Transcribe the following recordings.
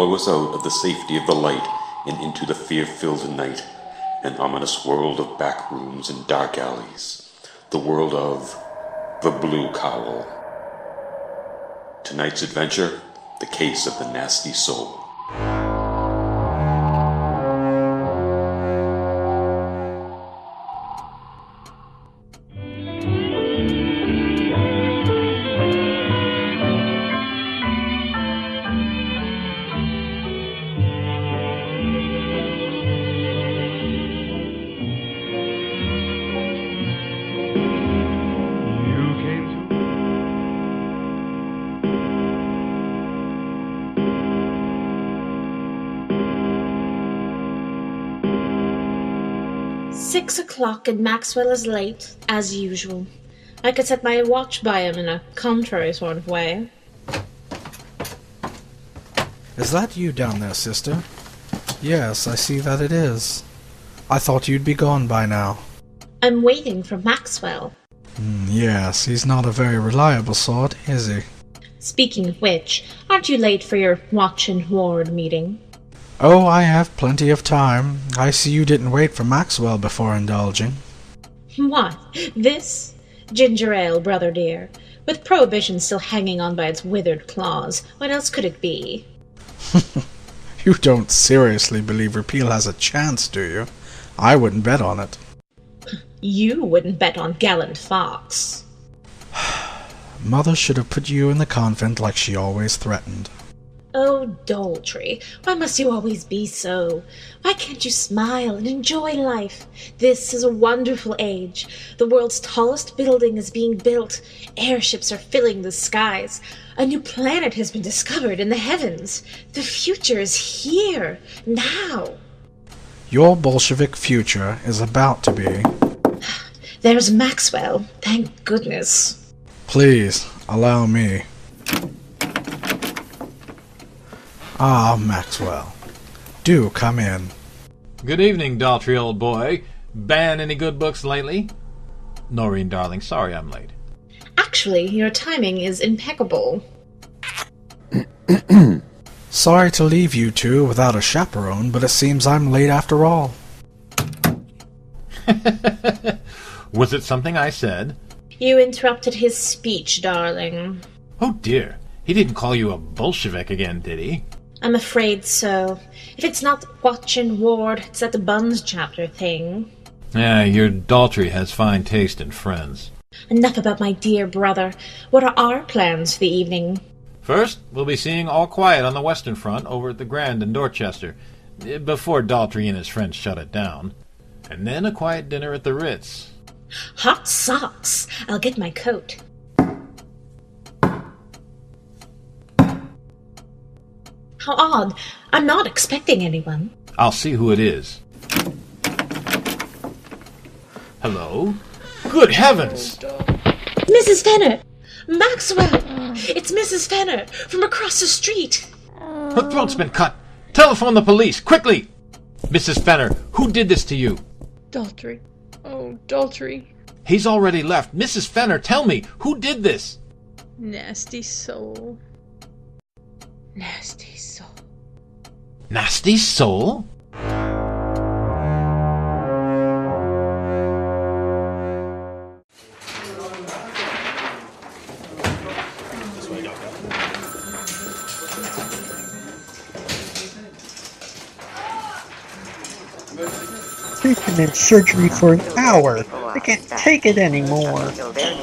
follow us out of the safety of the light and into the fear-filled night, an ominous world of back rooms and dark alleys, the world of the Blue Cowl. Tonight's adventure, the case of the nasty soul. "6 o'clock and Maxwell is late, as usual. I could set my watch by him in a contrary sort of way." "Is that you down there, sister?" "Yes, I see that it is. I thought you'd be gone by now." "I'm waiting for Maxwell." Yes, he's not a very reliable sort, is he?" "Speaking of which, aren't you late for your watch and ward meeting?" "Oh, I have plenty of time. I see you didn't wait for Maxwell before indulging." "What, this? Ginger ale, brother dear. With prohibition still hanging on by its withered claws, what else could it be?" "You don't seriously believe repeal has a chance, do you? I wouldn't bet on it." "You wouldn't bet on gallant Fox." Mother should have put you in the convent like she always threatened. "Oh, Daltrey, why must you always be so? Why can't you smile and enjoy life? This is a wonderful age. The world's tallest building is being built. Airships are filling the skies. A new planet has been discovered in the heavens. The future is here, now." Your Bolshevik future is about to be. "There's Maxwell, thank goodness." Please, allow me. Ah, Maxwell. Do come in. Good evening, Daltrey, old boy. Ban any good books lately? Noreen, darling, sorry I'm late. "Actually, your timing is impeccable." Sorry to leave you two without a chaperone, but it seems I'm late after all. Was it something I said? "You interrupted his speech, darling." Oh dear, he didn't call you a Bolshevik again, did he? "I'm afraid so. If it's not watch and ward, it's that Buns chapter thing." Your Daltrey has fine taste in friends. "Enough about my dear brother. What are our plans for the evening?" First, we'll be seeing All Quiet on the Western Front over at the Grand in Dorchester, before Daltrey and his friends shut it down. And then a quiet dinner at the Ritz. "Hot socks! I'll get my coat." "How odd. I'm not expecting anyone." I'll see who it is. Hello? Good heavens! "Mrs. Fenner! Maxwell! It's Mrs. Fenner from across the street." Her throat's been cut! Telephone the police, quickly! Mrs. Fenner, who did this to you? Daltrey. Oh, Daltrey. He's already left. Mrs. Fenner, tell me, who did this? Nasty soul. Nasty soul. Nasty soul? They've been in surgery for an hour. I can't take it anymore.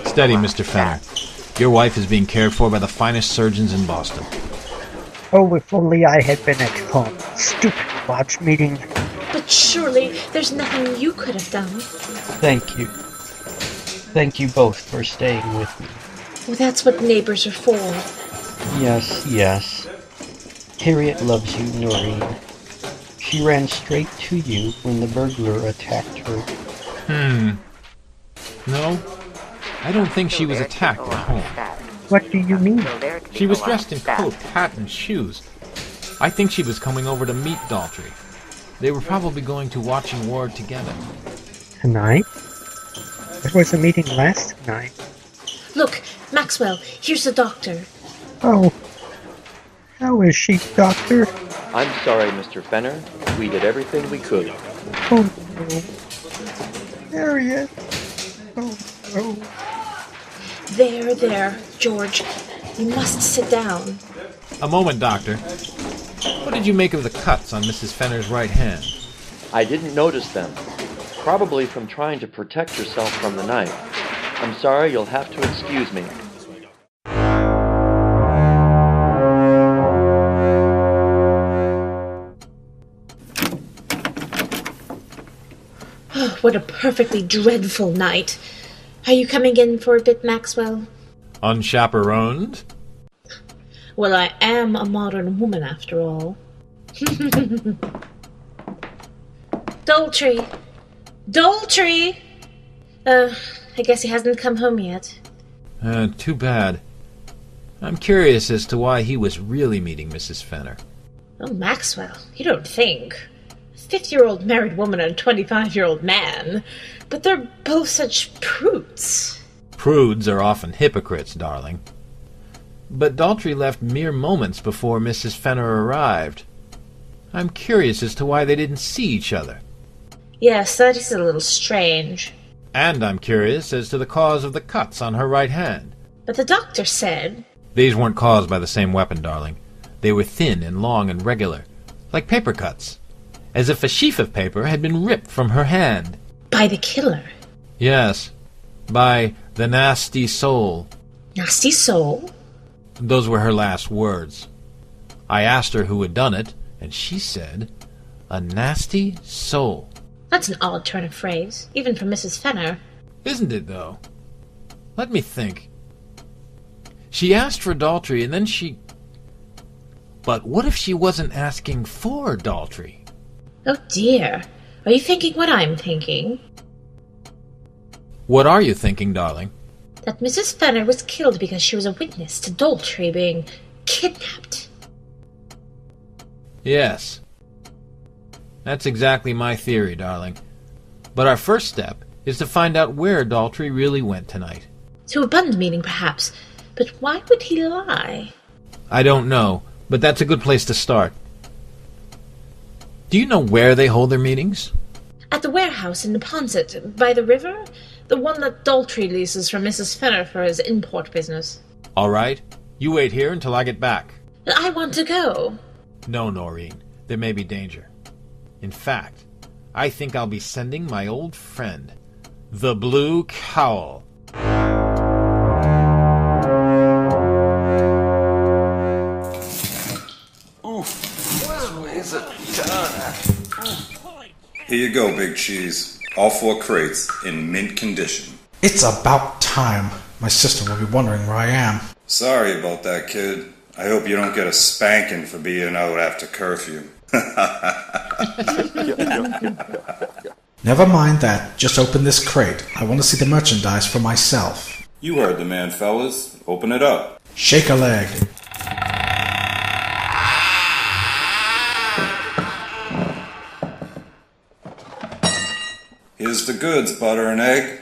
Steady, Mr. Fenner. Your wife is being cared for by the finest surgeons in Boston. Oh, if only I had been at home. Stupid watch meeting. "But surely there's nothing you could have done." Thank you. Thank you both for staying with me. "Well, that's what neighbors are for." Yes, yes. Harriet loves you, Noreen. She ran straight to you when the burglar attacked her. No, I don't think she was attacked at home. What do you mean? She was dressed in coat, hat, and shoes. I think she was coming over to meet Daltrey. They were probably going to watch and ward together. Tonight? There was a meeting last night. "Look, Maxwell, here's the doctor." Oh. How is she, Doctor? I'm sorry, Mr. Fenner. We did everything we could. Oh no. Harriet. Oh no. There, George. You must sit down. A moment, Doctor. What did you make of the cuts on Mrs. Fenner's right hand? I didn't notice them. Probably from trying to protect yourself from the knife. I'm sorry, you'll have to excuse me. Oh, what a perfectly dreadful night. Are you coming in for a bit, Maxwell? Unchaperoned? Well, I am a modern woman, after all. Daltrey! Daltrey! I guess he hasn't come home yet. Too bad. I'm curious as to why he was really meeting Mrs. Fenner. Oh, Maxwell, you don't think. A 50-year-old married woman and a 25-year-old man. But they're both such prudes. Prudes are often hypocrites, darling. But Daltrey left mere moments before Mrs. Fenner arrived. I'm curious as to why they didn't see each other. Yes, that is a little strange. And I'm curious as to the cause of the cuts on her right hand. But the doctor said... These weren't caused by the same weapon, darling. They were thin and long and regular, like paper cuts, as if a sheaf of paper had been ripped from her hand. By the killer? Yes, by the nasty soul. Nasty soul? Those were her last words. I asked her who had done it, and she said, a nasty soul. That's an odd turn of phrase, even from Mrs. Fenner. Isn't it, though? Let me think. She asked for Daltrey, and then she... But what if she wasn't asking for Daltrey? Oh dear. Are you thinking what I'm thinking? What are you thinking, darling? That Mrs. Fenner was killed because she was a witness to Daltrey being kidnapped. Yes. That's exactly my theory, darling. But our first step is to find out where Daltrey really went tonight. To a Bund meeting, perhaps. But why would he lie? I don't know, but that's a good place to start. Do you know where they hold their meetings? At the warehouse in Neponset, by the river. The one that Daltrey leases from Mrs. Fenner for his import business. All right. You wait here until I get back. I want to go. No, Noreen. There may be danger. In fact, I think I'll be sending my old friend, the Blue Cowl. Here you go, Big Cheese. All 4 crates in mint condition. It's about time. My sister will be wondering where I am. Sorry about that, kid. I hope you don't get a spanking for being out after curfew. Never mind that. Just open this crate. I want to see the merchandise for myself. You heard the man, fellas. Open it up. Shake a leg. Here's the goods, butter and egg.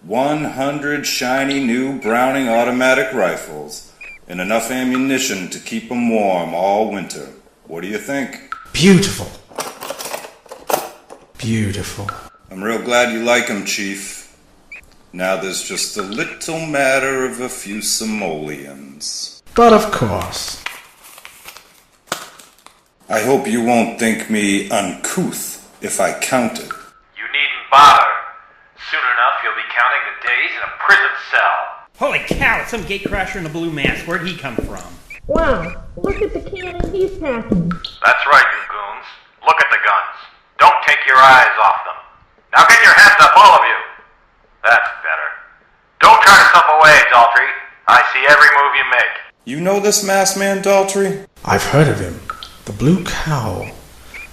100 shiny new Browning automatic rifles and enough ammunition to keep 'em warm all winter. What do you think? Beautiful. Beautiful. I'm real glad you like 'em, Chief. Now there's just a little matter of a few simoleons. But of course. I hope you won't think me uncouth if I count it. You needn't bother. Soon enough you'll be counting the days in a prison cell. Holy cow, it's some gatecrasher in a blue mask. Where'd he come from? Wow, look at the cannon he's packing. That's right, you goons. Look at the guns. Don't take your eyes off them. Now get your hands up, all of you. That's better. Don't turn yourself away, Daltrey. I see every move you make. You know this masked man, Daltrey? I've heard of him. The Blue Cowl.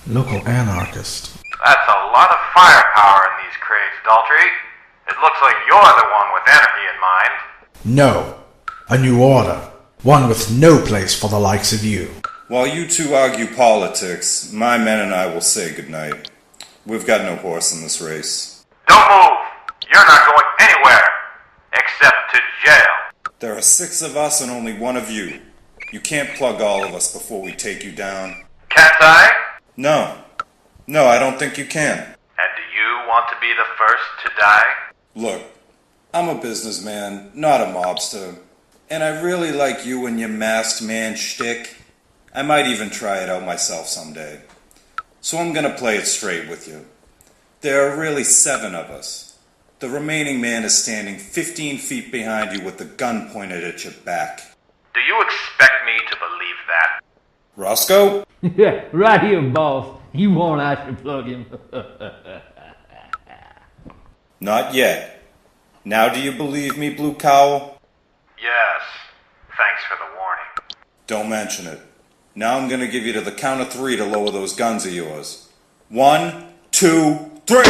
Local anarchist. That's a lot of firepower in these crates, Daltrey. It looks like you're the one with anarchy in mind. No. A new order. One with no place for the likes of you. While you two argue politics, my men and I will say goodnight. We've got no horse in this race. Don't move! You're not going anywhere! Except to jail. There are 6 of us and only 1 of you. You can't plug all of us before we take you down. Can't I? No. No, I don't think you can. And do you want to be the first to die? Look, I'm a businessman, not a mobster. And I really like you and your masked man shtick. I might even try it out myself someday. So I'm gonna play it straight with you. There are really 7 of us. The remaining man is standing 15 feet behind you with the gun pointed at your back. Do you expect me to believe that? Roscoe? Yeah, right here, boss. You want I should plug him? Not yet. Now do you believe me, Blue Cowl? Yes. Thanks for the warning. Don't mention it. Now I'm gonna give you to the count of 3 to lower those guns of yours. 1, 2, 3!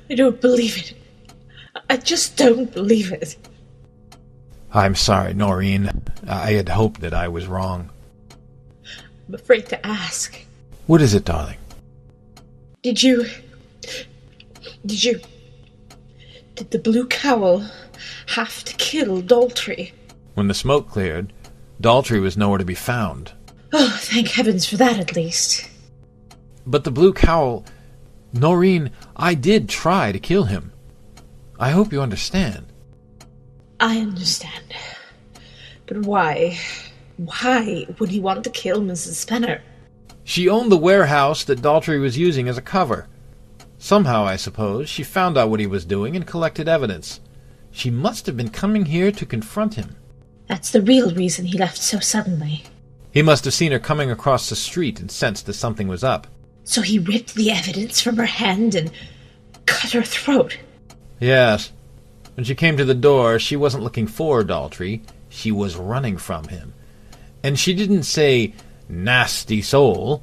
I don't believe it. I just don't believe it. I'm sorry, Noreen. I had hoped that I was wrong. I'm afraid to ask. What is it, darling? Did the Blue Cowl have to kill Daltrey? When the smoke cleared, Daltrey was nowhere to be found. Oh, thank heavens for that at least. But the Blue Cowl... Noreen, I did try to kill him. I hope you understand. I understand. But why? Why would he want to kill Mrs. Spenner? She owned the warehouse that Daltrey was using as a cover. Somehow, I suppose, she found out what he was doing and collected evidence. She must have been coming here to confront him. That's the real reason he left so suddenly. He must have seen her coming across the street and sensed that something was up. So he ripped the evidence from her hand and cut her throat. Yes. When she came to the door, she wasn't looking for Daltrey. She was running from him. And she didn't say, "Nasty soul."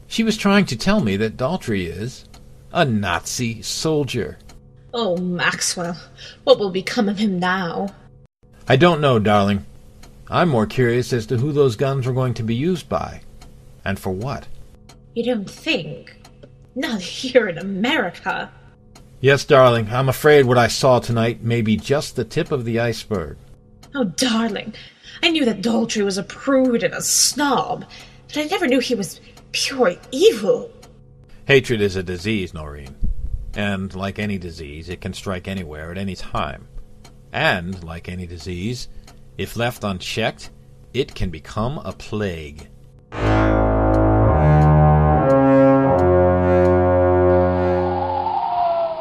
She was trying to tell me that Daltrey is a Nazi soldier. Oh, Maxwell, what will become of him now? I don't know, darling. I'm more curious as to who those guns were going to be used by. And for what. You don't think? Not here in America. Yes, darling, I'm afraid what I saw tonight may be just the tip of the iceberg. Oh, darling, I knew that Daltrey was a prude and a snob, but I never knew he was pure evil. Hatred is a disease, Noreen. And, like any disease, it can strike anywhere at any time. And, like any disease, if left unchecked, it can become a plague.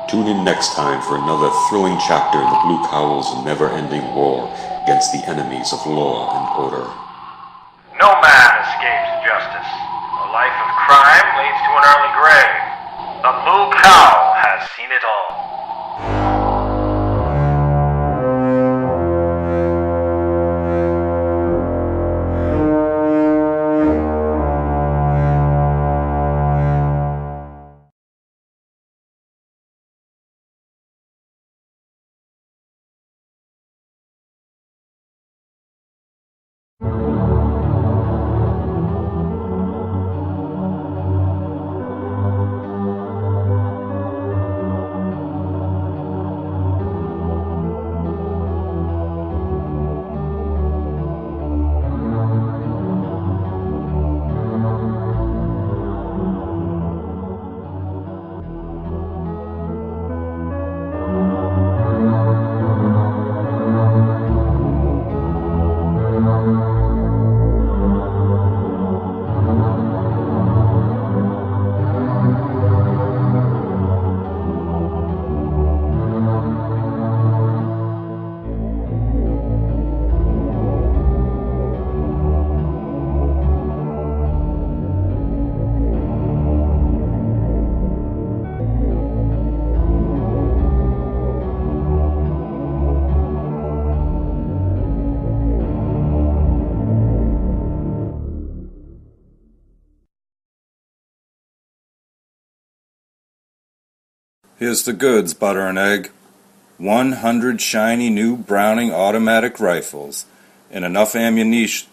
Tune in next time for another thrilling chapter in the Blue Cowl's never-ending war against the enemies of law and order. No man escapes justice. A life of crime leads to an early grave. The Blue Cowl has seen it all. Here's the goods, butter and egg. 100 shiny new Browning automatic rifles and enough ammunition.